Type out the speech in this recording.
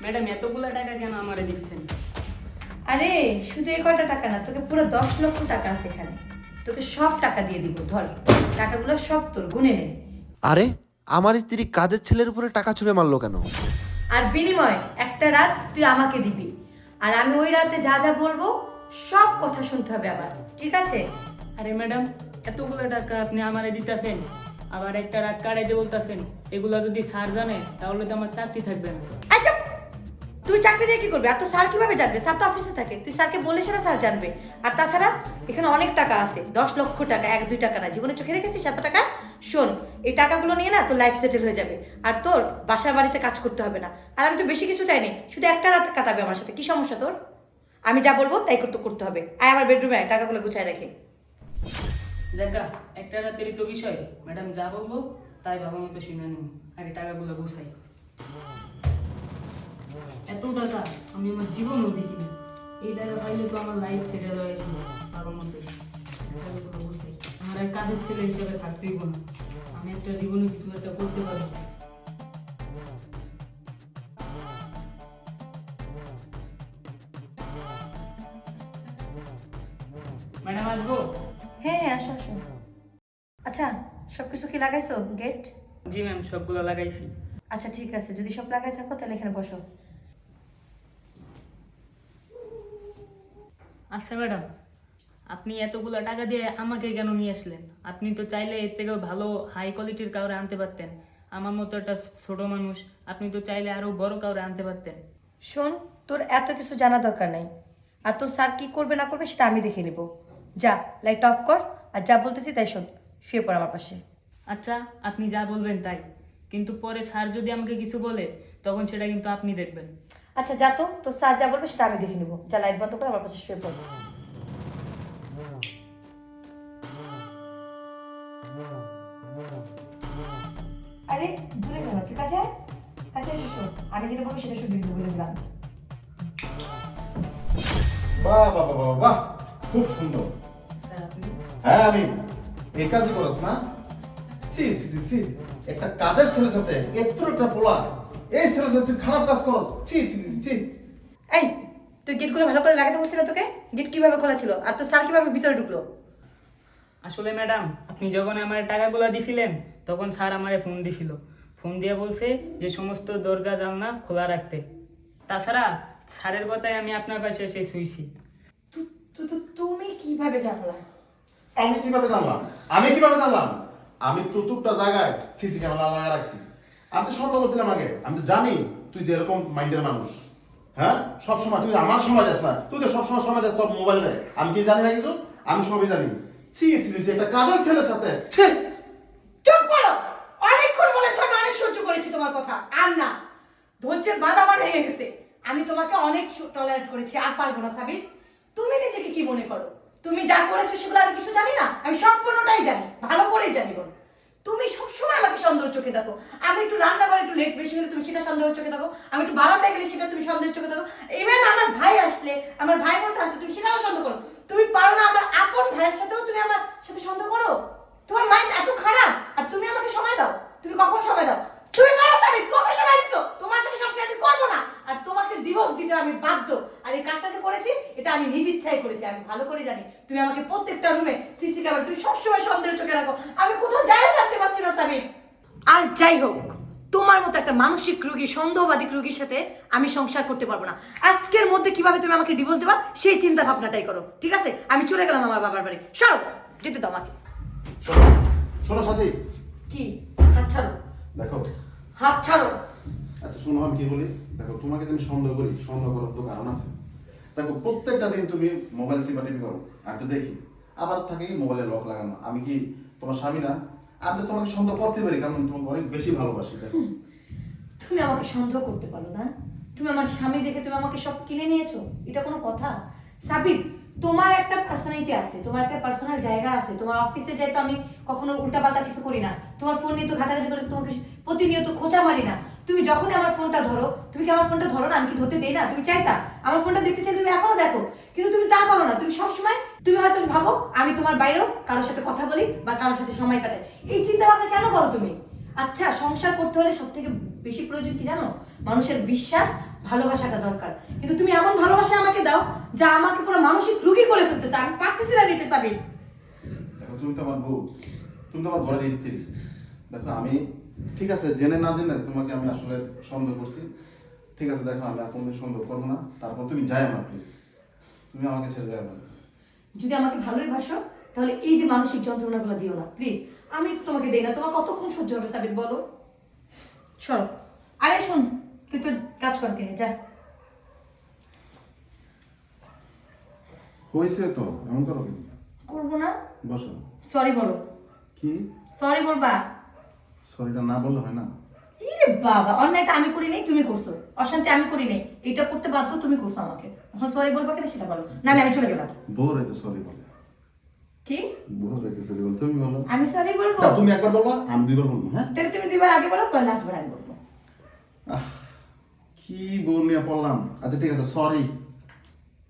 Madam এতগুলো টাকা কেন আমারে দিচ্ছেন? আরে শুধু এই কয়টা টাকা না, তোকে পুরো 10 লক্ষ টাকা আছে এখানে। তোকে সব টাকা দিয়ে দিব, ধর টাকাগুলো সব তোর, গুনে নে। আরে আমার স্ত্রী কাজের ছেলের উপরে টাকা ছুঁড়ে মারলো কেন? আর বিনিময় একটা রাত তুই আমাকে দিবি, আর আমি ওই রাতে যা যা বলবো সব কথা শুনতে হবে আবার, ঠিক আছে? আরে ম্যাডাম, এতগুলো টাকা আপনি আমারে দিতেছেন, আবার একটা রাত কাটাইতে বলতেছেন। এগুলো যদি স্যার জানে তাহলে তো আমার চাকরি থাকবে না। আচ্ছা, তুই চাকরি দিয়ে কি করবি? আর তো স্যার কিভাবে জানবে? স্যার তো অফিসে থাকে, তুই স্যারকে বলিস না, স্যার জানবে। আর তাছাড়া এখানে অনেক টাকা আছে, 10 লক্ষ টাকা, 1-2 টাকা না, জীবনে চোখে রেখেছিস এত টাকা? শোন, এই টাকাগুলো নিয়ে না তোর লাইফ সেটেল হয়ে যাবে, আর তোর বাসার বাড়িতে কাজ করতে হবে না। আর আমি তো বেশি কিছু চাইনি, শুধু একটা রাত কাটাবে আমার সাথে। কি সমস্যা তোর? আমি যা বলবো তাই করতে হবে। আয় আমার বেডরুমে আয়, টাকাগুলো গুছায় রেখে। জায়গা একটা রাতেরই তো বিষয়, ম্যাডাম যা বলবো তাই ভালো মতো শুনে নিন। আগে টাকাগুলো গুছাই। এত টাকা আমি আমার জীবনও দেখিনি। এই টাকা পাইলে তো আমার লাইফ সেটেল হয়ে গেল ভালো মতো। টাকাগুলো গুছাই। আমার আর কাজের ছেলে হিসেবে থাকতেই না, আমি একটা জীবনে কিছু একটা করতে পারবো। ম্যাডাম আসবো? হ্যাঁ হ্যাঁ, আসো আসো। আচ্ছা, সব কিছু কি লাগাইছো গেট? জি ম্যাম, সবগুলো লাগাইছি। আচ্ছা ঠিক আছে, যদি সব লাগাই থাকো তাহলে এখানে বসো। আচ্ছা ম্যাডাম, আপনি এতগুলো টাকা দিয়ে আমাকে কেন নিয়ে আসলেন? আপনি তো চাইলে এর থেকেও ভালো হাই কোয়ালিটির কাউরে আনতে পারতেন। আমার মতো একটা ছোট মানুষ, আপনি তো চাইলে আরো বড় কাউরে আনতে পারতেন। শোন, তোর এত কিছু জানা দরকার নাই, আর তোর স্যার কি করবে না করবে সেটা আমি দেখে নিব। যা লাইট অফ কর, আর যা বলতেছি তাই শোন, শুয়ে পড় আমার পাশে। আচ্ছা, আপনি যা বলবেন তাই, কিন্তু পরে স্যার যদি আমাকে কিছু বলে তখন সেটা কিন্তু আপনি দেখবেন। আচ্ছা যা, তো তোর স্যার যা বলবে সেটা আমি দেখে নিব। যা লাইট বন্ধ করে আমার পাশে শুয়ে পড়। আরে দূরে কেন, ঠিক আছে? কাছে এসে শোন, আমি যেটা বলবো সেটা শুনবি, বলে দিলাম। বাহ বাহ বাহ বাহ বাহ, খুব সুন্দর। স্যার আপনি? হ্যাঁ আমি এই কাজই করস না? ছি ছি ছি ছি, একটা কাজের ছেলের সাথে এত একটা পোলা, এই ছেলের সাথে তুই খারাপ কাজ করস? ছি ছি ছি ছি। এই, তুই গেটগুলো ভালো করে লাগাতে বলছিল তোকে? গেট কিভাবে খোলা ছিল, আর তোর স্যার কিভাবে ভিতরে ঢুকলো? আসলে ম্যাডাম, আপনি যখন আমার টাকাগুলো দিছিলেন তখন স্যার আমারে ফোন দিছিল। ফোন দিয়ে বলছে যে সমস্ত দরজা জানলা খোলা রাখতে। তাছাড়া স্যারের কথায় আমি আপনার পাশে এসে শুইছি। তুমি কিভাবে জানলা? আমি কিভাবে জানলাম? আমি চতুর্থটা জায়গায় সিসি ক্যামেরা লাগা রাখছি। আমি তো সন্দেহ করছিলাম আগে, আমি তো জানি তুই যে এরকম মাইন্ডের মানুষ। হ্যাঁ, সবসময় তুই আমার সময় যাস না, তুই তো সবসময় সময় যাস তোর মোবাইল নেই। আমি কি জানি না কিছু? আমি সবই জানি। ছি ছি ছি, একটা কাজের ছেলের সাথে ছি। চুপ করো! অনেকক্ষণ বলেছ, আমি অনেক সহ্য করেছি তোমার কথা, আর না, ধৈর্যের বাঁধ আমার ভেঙে গেছে। আমি তোমাকে অনেক টলারেট করেছি, আর পারবো না সাবিত। তুমি নিজেকে কি মনে করো? তুমি যা করেছো সেগুলো আমি কিছু জানি না? আমি সম্পূর্ণটাই জানি, ভালো করেই জানি। বল, তুমি সবসময় আমাকে সন্দেহ চোখে দেখো। আমি একটু রান্না করে একটু লেট বেশি হলে তুমি সেটা সন্দেহ চোখে দেখো, আমি একটু বারান্দায় গেলে সেটা তুমি সন্দেহ চোখে দেখো। ইভেন আমার ভাই আসলে, আমার ভাই বোনটা আসলে তুমি সেটাও সন্দেহ করো। তুমি পারো না আমার আপন ভাইয়ের সাথেও তুমি আমার সাথে সন্দেহ করো? তোমার মাইন্ড এত খারাপ, আর তুমি আমাকে সময় দাও? তুমি কখন সময় দাও? তুমি বলো সাবিত, কখন সময় দিছো? তোমার সাথে সংসার আমি করবো না, আর তোমাকে ডিভোর্স দিতে আমি বাধ্য। আর এই কাজটা যে করেছি এটা আমি নিজ ইচ্ছায় করেছি, আমি ভালো করে জানি। তুমি আমাকে প্রত্যেকটা রুমে সিসি ক্যামেরা, তুমি সবসময় সন্দেহের চোখে রাখো। আমি কোথাও যাই থাকতে পারছি না সাবিত। আর যাই হোক, তোমার মতো একটা মানসিক রোগী, সন্দেহবাদী রোগীর সাথে আমি সংসার করতে পারবো না। আজকের মধ্যে কিভাবে তুমি আমাকে ডিভোর্স দেবা সেই চিন্তা ভাবনাটাই করো, ঠিক আছে? আমি চলে গেলাম আমার বাবার বাড়ি। সরো, যেতে দাও আমাকে। শোনো শোনো সাথী, কি? হাত ছাড়ো, দেখো। হাত ছাড়ো। আচ্ছা শোনো, আমি কি বলি দেখো, তোমাকে যদি সন্দেহ করি, সন্দেহ করার তো কারণ আছে। দেখো, প্রত্যেকটা দিন তুমি মোবাইল টিপি করো, আমি তো দেখি। আবার থাকে মোবাইলে লক লাগানো। আমি কি তোমার স্বামী না? আমি তো তোমাকে সন্দেহ করতে পারি, কারণ তোমাকে অনেক বেশি ভালোবাসি। দেখো, তুমি আমাকে সন্দেহ করতে পারো না? তুমি আমার স্বামী দেখে তুমি আমাকে সব কিনে নিয়েছো, এটা কোনো কথা? সাবিত, তোমার একটা পার্সোনালিটি আছে, তোমার একটা পার্সোনাল জায়গা আছে। তোমার অফিসে যাই তো আমি কখনো উল্টাপাল্টা কিছু করি না, তোমার ফোন নিয়ে তো ঘাটাঘাটি করে তোমাকে প্রতিনিয়ত খোঁচা মারি না। তুমি যখনই আমার ফোনটা ধরো, তুমি কি আমার ফোনটা ধরো না? আমি কি ধরতে দেই না? তুমি চাইতা আমার ফোনটা দেখতে চাই, তুমি এখনো দেখো, কিন্তু তুমি তা করো না। তুমি সবসময়, তুমি হয়তো ভাবো আমি তোমার বাইরেও কারোর সাথে কথা বলি বা কারোর সাথে সময় কাটাই। এই চিন্তা ভাবনা কেন করো তুমি? আচ্ছা, সংসার করতে হলে সব থেকে বেশি প্রয়োজন কি জানো? মানুষের বিশ্বাস, ভালোবাসাটা দরকার। কিন্তু তুমি এমন ভালোবাসা আমাকে দাও যা আমাকে পুরো মানসিক রোগী করে ফেলতেছে। আমি পারতেছি না নিতে সাবির। দেখো তুমি তো আমার বউ, তুমি তো আমার ঘরের স্ত্রী। দেখো আমি ঠিক আছে জেনে না জেনে তোমাকে আমি আসলে সন্দেহ করছি। ঠিক আছে দেখো আমি আর কোনোদিন সন্দেহ করবো না। তারপর তুমি যাই না প্লিজ, তুমি আমাকে ছেড়ে যাও না please। যদি আমাকে ভালোই বাসো তাহলে এই যে মানসিক যন্ত্রণাগুলো দিও না প্লিজ। আমি তো তোমাকে দেই না, তোমার কতক্ষণ সহ্য হবে সাবির বলো? সরো। আরে শোন, তুই তো কাজ করতে যা। হয়েছে তো, এমন করো কি? করবো না। বসো। সরি বলো। কি সরি বলবা? সরিটা না বললে হয় না? ইরে বাবা, অন্যায়টা আমি করি নাই, তুমি করছো। অশান্তি আমি করি নাই, এটা করতে বাধ্য তুমি করছো আমাকে। এখন সরি বলবা কেন সেটা বলো, না আমি চলে গেলাম। বউ রইতে সরি বলে। কি? বউ রইতে সরি বলে তুমি বলো। আমি সরি বলবো? তা তুমি একবার বলবা, আমি দুইবার বলবো। হ্যাঁ তাহলে তুমি দুইবার আগে বলো, পরে লাস্ট বার আমি বলবো। কি বউ নিয়ে পড়লাম। আচ্ছা ঠিক আছে সরি।